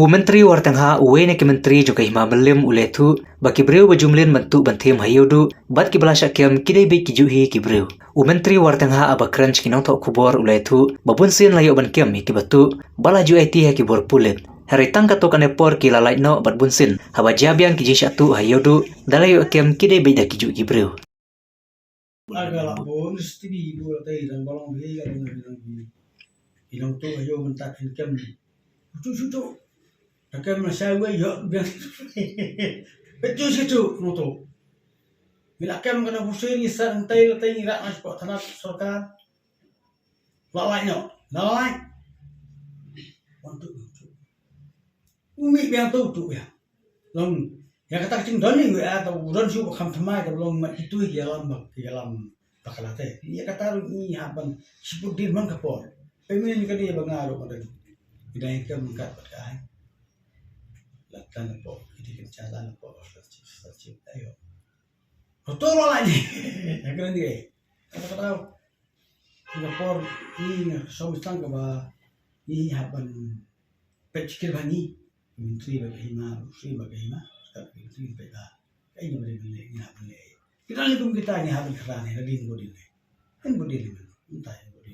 Myntri Wartynghah uwene ke menteri juga himamelim Ïewduh bagi briew berjumlin bentuk bantim Ïewduh bat ki belasyak kem kidai beit kijuh ki briew. Myntri Wartynghah abakran kinong tok kubor Ïewduh babunsin layok ban kem ki batu balaju IT ki bor pulit. Hari tang kato kanepor ki lalai no bat bunsin haba biang ki jishatu Ïewduh dalayok kem kidai beit kijuh ki briew. Agak labon studi dua tay dan balong dia kalau bilang tu ayo mentak kem cucu takkan masa gue yo biang betul situ noto bila kem kena pusing isan tay ngira mas kok tanah sorkan lalai untuk umi biang tu ya long yang kata cing doni gue atau don su kam thamai ka long mat itu di dalam bakalate dia kata ni haban sibuk dir man kapor pemen ka dia bangaro pada bidang kem kat pakai laktan po ini kencalan po stacip ayo hotor lagi keren dia kata kapor ni so mistang ka ba ni haban pechkir bani menteri bagaimana tapi itu beda kayaknya boleh kita lihat kita ini habis kerana lagi boleh kan boleh entah yang boleh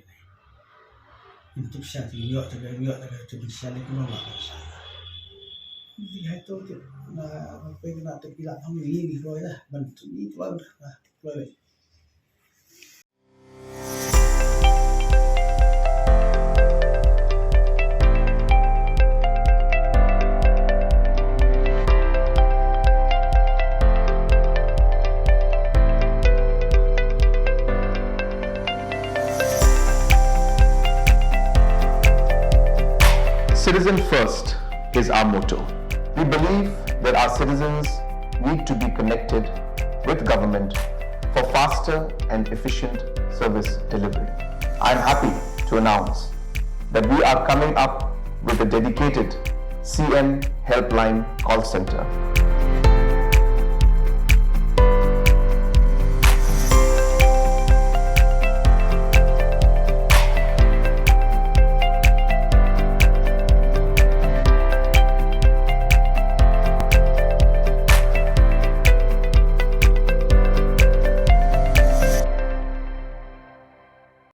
untuk satu yuk cuma sekali kena makan sana dia itu apa yang nak terpilih kamu ini boleh lah bantu ini boleh. Citizen first is our motto. We believe that our citizens need to be connected with government for faster and efficient service delivery. I'm happy to announce that we are coming up with a dedicated CM helpline call center